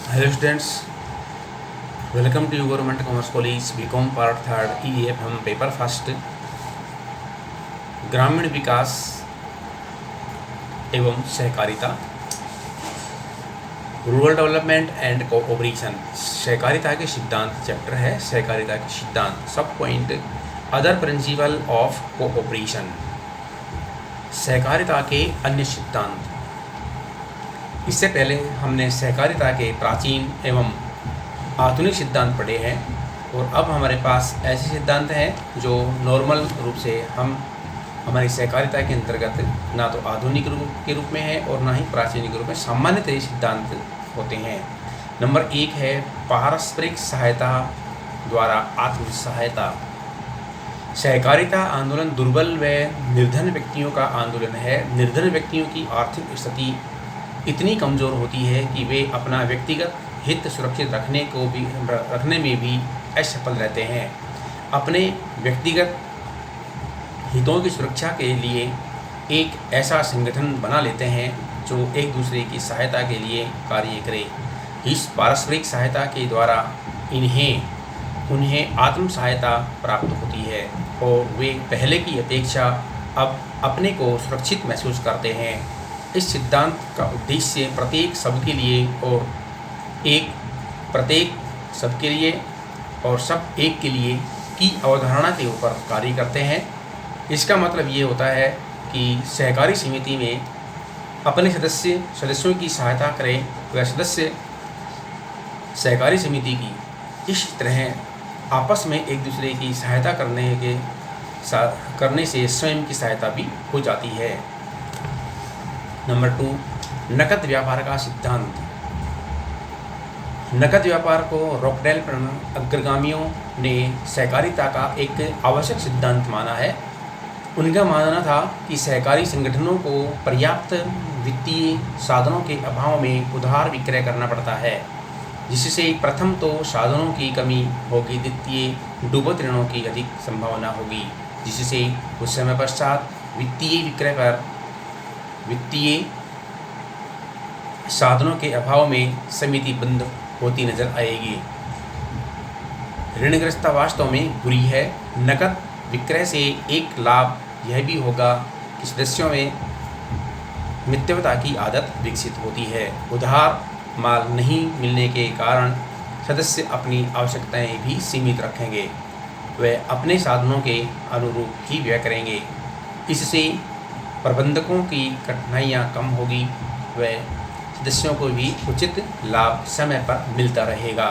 Hello students, welcome to government commerce college BCom part third EFM paper first ग्रामीण विकास एवं सहकारिता, rural development and cooperation. सहकारिता के सिद्धांत चैप्टर है। सहकारिता के सिद्धांत सब point other principle of cooperation. सहकारिता के अन्य सिद्धांत। इससे पहले हमने सहकारिता के प्राचीन एवं आधुनिक सिद्धांत पढ़े हैं और अब हमारे पास ऐसे सिद्धांत हैं जो नॉर्मल रूप से हम हमारी सहकारिता के अंतर्गत ना तो आधुनिक रूप के रूप में है और ना ही प्राचीन के रूप में सामान्यतः सिद्धांत होते हैं। नंबर 1 है पारस्परिक सहायता द्वारा आत्म सहायता। सहकारिता आंदोलन दुर्बल व निर्धन व्यक्तियों का आंदोलन है। निर्धन व्यक्तियों की आर्थिक स्थिति इतनी कमज़ोर होती है कि वे अपना व्यक्तिगत हित सुरक्षित रखने में भी असफल रहते हैं। अपने व्यक्तिगत हितों की सुरक्षा के लिए एक ऐसा संगठन बना लेते हैं जो एक दूसरे की सहायता के लिए कार्य करे। इस पारस्परिक सहायता के द्वारा उन्हें आत्म सहायता प्राप्त होती है और वे पहले की अपेक्षा अब अपने को सुरक्षित महसूस करते हैं। इस सिद्धांत का उद्देश्य प्रत्येक सबके लिए और सब एक के लिए की अवधारणा के ऊपर कार्य करते हैं। इसका मतलब ये होता है कि सहकारी समिति में अपने सदस्यों की सहायता करें। वह सदस्य सहकारी समिति की इस तरह आपस में एक दूसरे की सहायता करने से स्वयं की सहायता भी हो जाती है। नंबर 2, नकद व्यापार का सिद्धांत। नकद व्यापार को रॉकडेल अग्रगामियों ने सहकारिता का एक आवश्यक सिद्धांत माना है। उनका मानना था कि सहकारी संगठनों को पर्याप्त वित्तीय साधनों के अभाव में उधार विक्रय करना पड़ता है, जिससे प्रथम तो साधनों की कमी होगी, द्वितीय डूबत ऋणों की अधिक संभावना होगी, जिससे कुछ समय पश्चात वित्तीय साधनों के अभाव में समिति बंद होती नजर आएगी। ऋणग्रस्तता वास्तव में बुरी है। नकद विक्रय से एक लाभ यह भी होगा कि सदस्यों में मितव्यता की आदत विकसित होती है। उधार माल नहीं मिलने के कारण सदस्य अपनी आवश्यकताएं भी सीमित रखेंगे। वे अपने साधनों के अनुरूप ही व्यय करेंगे। इससे प्रबंधकों की कठिनाइयाँ कम होगी। वह सदस्यों को भी उचित लाभ समय पर मिलता रहेगा।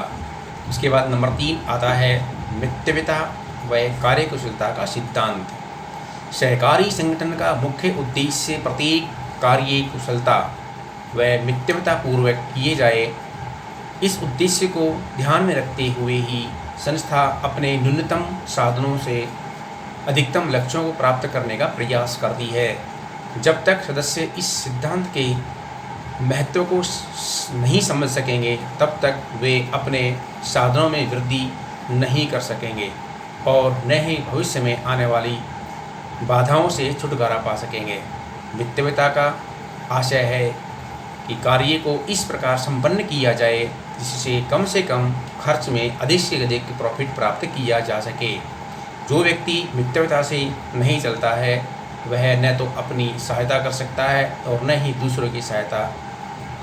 उसके बाद नंबर 3 आता है मितव्यता व कार्यकुशलता का सिद्धांत। सहकारी संगठन का मुख्य उद्देश्य प्रत्येक कार्य कुशलता व मितव्यता पूर्वक किए जाए। इस उद्देश्य को ध्यान में रखते हुए ही संस्था अपने न्यूनतम साधनों से अधिकतम लक्ष्यों को प्राप्त करने का प्रयास करती है। जब तक सदस्य इस सिद्धांत के महत्व को नहीं समझ सकेंगे, तब तक वे अपने साधनों में वृद्धि नहीं कर सकेंगे और न ही भविष्य में आने वाली बाधाओं से छुटकारा पा सकेंगे। मितव्यता का आशय है कि कार्य को इस प्रकार संपन्न किया जाए जिससे कम से कम खर्च में अधिक से अधिक प्रॉफिट प्राप्त किया जा सके। जो व्यक्ति मितव्यता से नहीं चलता है वह न तो अपनी सहायता कर सकता है और न ही दूसरों की सहायता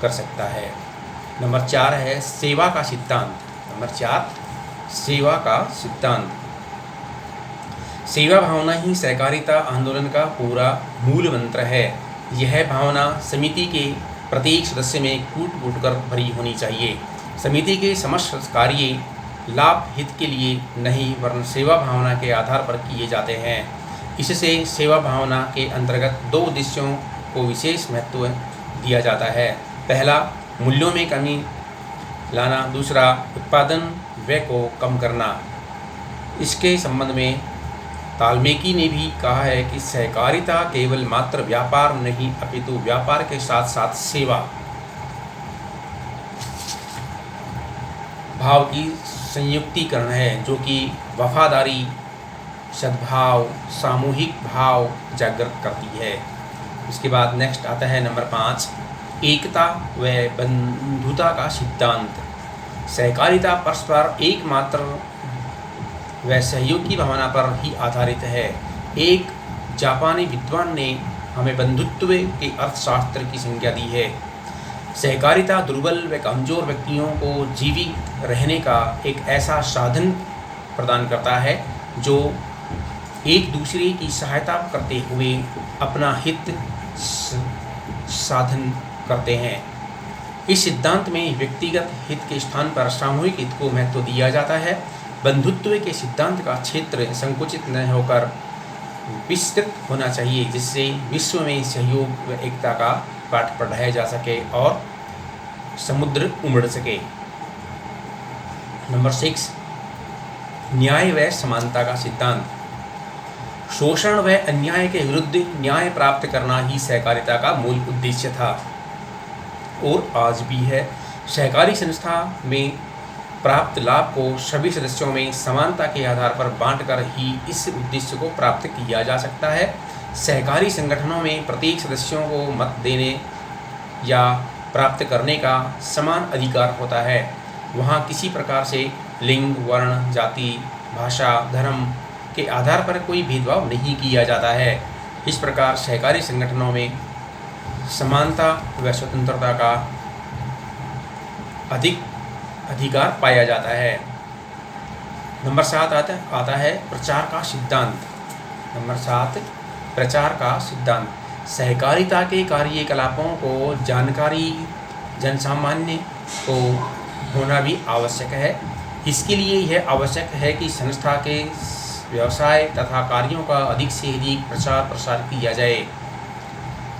कर सकता है। नंबर 4 है सेवा का सिद्धांत। नंबर 4 सेवा का सिद्धांत। सेवा भावना ही सहकारिता आंदोलन का पूरा मूल मंत्र है। यह भावना समिति के प्रत्येक सदस्य में कूट कर भरी होनी चाहिए। समिति के समस्त कार्य लाभ हित के लिए नहीं वरन सेवा भावना के आधार पर किए जाते हैं। इससे सेवा भावना के अंतर्गत 2 उद्देश्यों को विशेष महत्व दिया जाता है। पहला, मूल्यों में कमी लाना। दूसरा, उत्पादन व्यय को कम करना। इसके संबंध में वाल्मीकि ने भी कहा है कि सहकारिता केवल मात्र व्यापार नहीं अपितु व्यापार के साथ साथ सेवा भाव की संयुक्तिकरण है, जो कि वफादारी, सद्भाव, सामूहिक भाव जागृत करती है। उसके बाद नेक्स्ट आता है नंबर 5 एकता व बंधुता का सिद्धांत। सहकारिता परस्पर एकमात्र व सहयोग की भावना पर ही आधारित है। एक जापानी विद्वान ने हमें बंधुत्व के अर्थशास्त्र की संज्ञा दी है। सहकारिता दुर्बल व कमजोर व्यक्तियों को जीवित रहने का एक ऐसा साधन प्रदान करता है जो एक दूसरे की सहायता करते हुए अपना हित साधन करते हैं। इस सिद्धांत में व्यक्तिगत हित के स्थान पर सामूहिक हित को महत्व दिया जाता है। बंधुत्व के सिद्धांत का क्षेत्र संकुचित न होकर विस्तृत होना चाहिए, जिससे विश्व में सहयोग व एकता का पाठ पढ़ाया जा सके और समुद्र उमड़ सके। नंबर 6, न्याय व समानता का सिद्धांत। शोषण व अन्याय के विरुद्ध न्याय प्राप्त करना ही सहकारिता का मूल उद्देश्य था और आज भी है। सहकारी संस्था में प्राप्त लाभ को सभी सदस्यों में समानता के आधार पर बांटकर ही इस उद्देश्य को प्राप्त किया जा सकता है। सहकारी संगठनों में प्रत्येक सदस्यों को मत देने या प्राप्त करने का समान अधिकार होता है। वहाँ किसी प्रकार से लिंग, वर्ण, जाति, भाषा, धर्म के आधार पर कोई भेदभाव नहीं किया जाता है। इस प्रकार सहकारी संगठनों में समानता व स्वतंत्रता का अधिक अधिकार पाया जाता है। नंबर 7 आता है प्रचार का सिद्धांत। नंबर 7, प्रचार का सिद्धांत। सहकारिता के कार्यकलापों को जानकारी जनसामान्य को होना भी आवश्यक है। इसके लिए यह आवश्यक है कि संस्था के व्यवसाय तथा कार्यों का अधिक से अधिक प्रचार प्रसार किया जाए।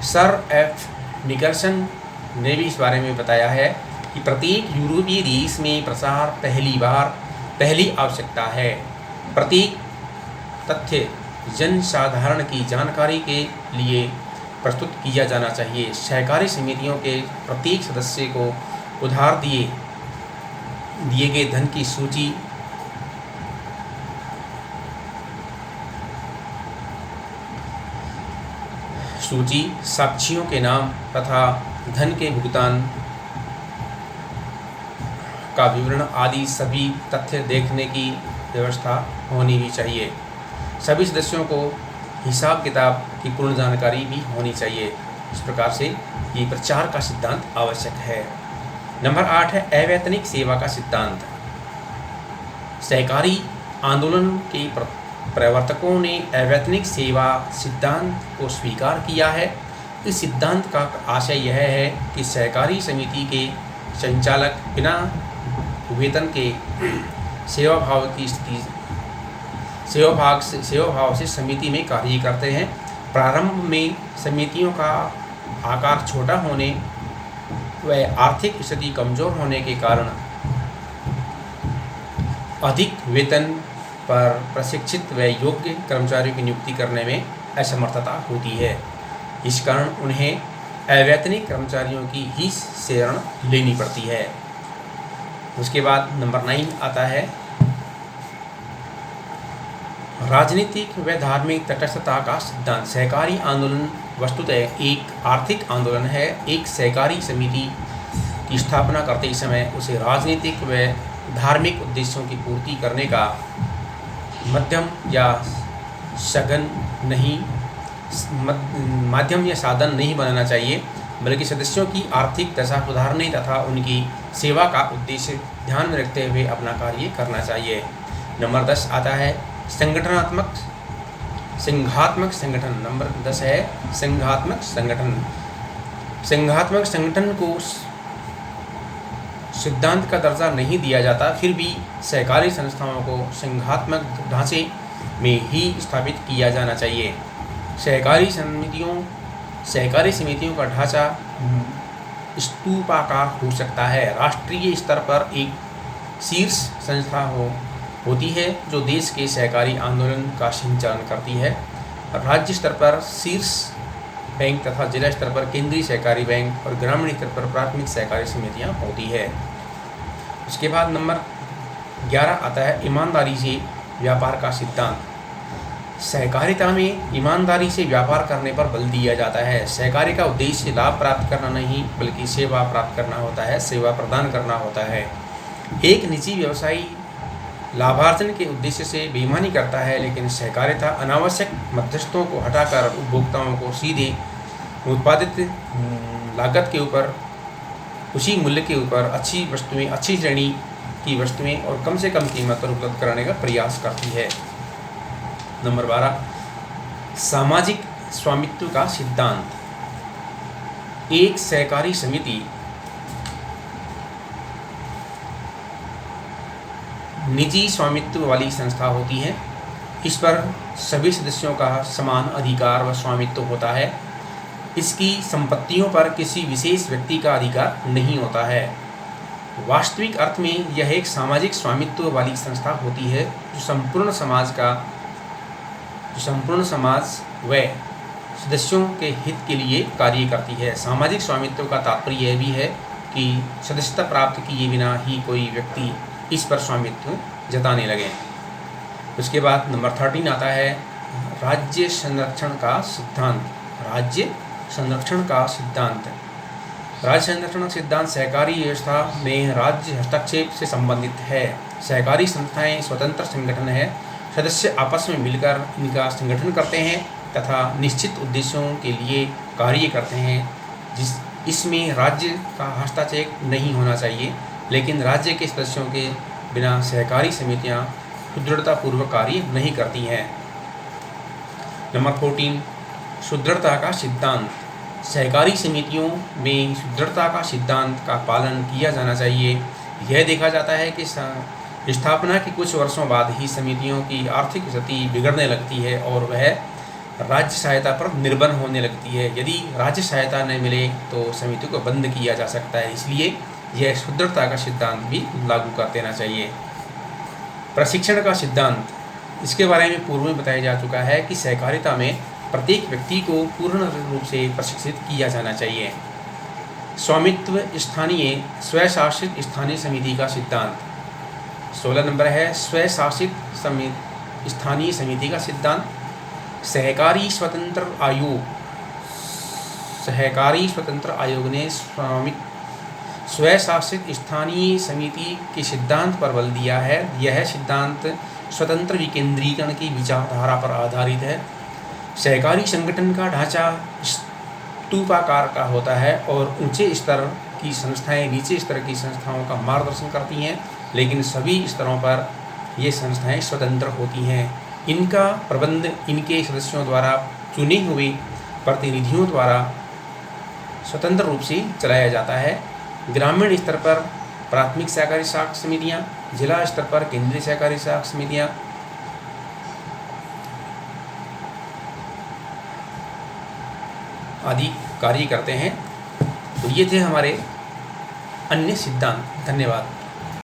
सर एफ निकलसन ने भी इस बारे में बताया है कि प्रत्येक यूरोपीय देश में प्रचार पहली आवश्यकता है। प्रत्येक तथ्य जनसाधारण की जानकारी के लिए प्रस्तुत किया जाना चाहिए। सहकारी समितियों के प्रत्येक सदस्य को उधार दिए गए धन की सूची, साक्षियों के नाम तथा धन के भुगतान का विवरण आदि सभी तथ्य देखने की व्यवस्था होनी भी चाहिए। सभी सदस्यों को हिसाब किताब की पूर्ण जानकारी भी होनी चाहिए। इस प्रकार से ये प्रचार का सिद्धांत आवश्यक है। नंबर 8 है अवैतनिक सेवा का सिद्धांत। सहकारी आंदोलन के प्रवर्तकों ने अवैतनिक सेवा सिद्धांत को स्वीकार किया है। इस सिद्धांत का आशय यह है कि सहकारी समिति के संचालक बिना वेतन के सेवाभाव से समिति में कार्य करते हैं। प्रारंभ में समितियों का आकार छोटा होने व आर्थिक स्थिति कमजोर होने के कारण अधिक वेतन पर प्रशिक्षित व योग्य कर्मचारियों की नियुक्ति करने में असमर्थता होती है। इस कारण उन्हें अवैतनिक कर्मचारियों की ही शरण लेनी पड़ती है। उसके बाद नंबर 9 आता है राजनीतिक व धार्मिक तटस्थता का सिद्धांत। सहकारी आंदोलन वस्तुतः एक आर्थिक आंदोलन है। एक सहकारी समिति की स्थापना करते समय उसे राजनीतिक व धार्मिक उद्देश्यों की पूर्ति करने का माध्यम या साधन नहीं बनाना चाहिए, बल्कि सदस्यों की आर्थिक दशा सुधारने तथा उनकी सेवा का उद्देश्य ध्यान में रखते हुए अपना कार्य करना चाहिए। नंबर 10 आता है संघात्मक संगठन। नंबर 10 है संघात्मक संगठन। संघात्मक संगठन को सिद्धांत का दर्जा नहीं दिया जाता, फिर भी सहकारी संस्थाओं को संघात्मक ढांचे में ही स्थापित किया जाना चाहिए। सहकारी समितियों का ढांचा स्तूपाकार हो सकता है। राष्ट्रीय स्तर पर एक शीर्ष संस्था होती है जो देश के सहकारी आंदोलन का संचालन करती है। राज्य स्तर पर शीर्ष बैंक तथा जिला स्तर पर केंद्रीय सहकारी बैंक और ग्रामीण स्तर पर प्राथमिक सहकारी समितियां होती है। उसके बाद नंबर 11 आता है ईमानदारी से व्यापार का सिद्धांत। सहकारिता में ईमानदारी से व्यापार करने पर बल दिया जाता है। सहकारी का उद्देश्य लाभ प्राप्त करना नहीं बल्कि सेवा प्राप्त करना होता है, सेवा प्रदान करना होता है। एक निजी व्यवसायी लाभार्जन के उद्देश्य से बेईमानी करता है, लेकिन सहकारिता अनावश्यक मध्यस्थों को हटाकर उपभोक्ताओं को सीधे उत्पादित लागत के ऊपर, उसी मूल्य के ऊपर अच्छी वस्तुएं, अच्छी श्रेणी की वस्तुएं और कम से कम कीमत पर उपलब्ध कराने का प्रयास करती है। नंबर 12, सामाजिक स्वामित्व का सिद्धांत। एक सहकारी समिति निजी स्वामित्व वाली संस्था होती है। इस पर सभी सदस्यों का समान अधिकार व स्वामित्व होता है। इसकी संपत्तियों पर किसी विशेष व्यक्ति का अधिकार नहीं होता है। वास्तविक अर्थ में यह एक सामाजिक स्वामित्व वाली संस्था होती है जो संपूर्ण समाज व सदस्यों के हित के लिए कार्य करती है। सामाजिक स्वामित्व का तात्पर्य यह भी है कि सदस्यता प्राप्त किए बिना ही कोई व्यक्ति इस पर स्वामित्व जताने लगे। उसके बाद नंबर 13 आता है राज्य संरक्षण का सिद्धांत। राज्य संरक्षण का सिद्धांत। राज्य संरक्षण सिद्धांत सहकारी व्यवस्था में राज्य हस्तक्षेप से संबंधित है। सहकारी संस्थाएं स्वतंत्र संगठन है। सदस्य आपस में मिलकर इनका संगठन करते हैं तथा निश्चित उद्देश्यों के लिए कार्य करते हैं। इसमें राज्य का हस्तक्षेप नहीं होना चाहिए, लेकिन राज्य के सदस्यों के बिना सहकारी समितियां सुदृढ़तापूर्वक कार्य नहीं करती हैं। नंबर 14, सुदृढ़ता का सिद्धांत। सहकारी समितियों में सुदृढ़ता का सिद्धांत का पालन किया जाना चाहिए। यह देखा जाता है कि स्थापना के कुछ वर्षों बाद ही समितियों की आर्थिक स्थिति बिगड़ने लगती है और वह राज्य सहायता पर निर्भर होने लगती है। यदि राज्य सहायता न मिले तो समिति को बंद किया जा सकता है। इसलिए यह सुदृढ़ता का सिद्धांत भी लागू कर देना चाहिए। प्रशिक्षण का सिद्धांत। इसके बारे में पूर्व में बताया जा चुका है कि सहकारिता में प्रत्येक व्यक्ति को पूर्ण रूप से प्रशिक्षित किया जाना चाहिए। स्वामित्व स्थानीय स्वशासित स्थानीय समिति का सिद्धांत। 16 नंबर है स्वशासित स्थानीय समिति का सिद्धांत। सहकारी स्वतंत्र आयोग ने स्वशासित स्थानीय समिति के सिद्धांत पर बल दिया है। यह सिद्धांत स्वतंत्र विकेंद्रीकरण की विचारधारा पर आधारित है। सहकारी संगठन का ढांचा स्तूपाकार का होता है और ऊंचे स्तर की संस्थाएं नीचे स्तर की संस्थाओं का मार्गदर्शन करती हैं, लेकिन सभी स्तरों पर ये संस्थाएं स्वतंत्र होती हैं। इनका प्रबंध इनके सदस्यों द्वारा चुने हुए प्रतिनिधियों द्वारा स्वतंत्र रूप से चलाया जाता है। ग्रामीण स्तर पर प्राथमिक सहकारी साख समितियाँ, जिला स्तर पर केंद्रीय सहकारी साख समितियाँ, आदि कार्य करते हैं। तो ये थे हमारे अन्य सिद्धांत। धन्यवाद।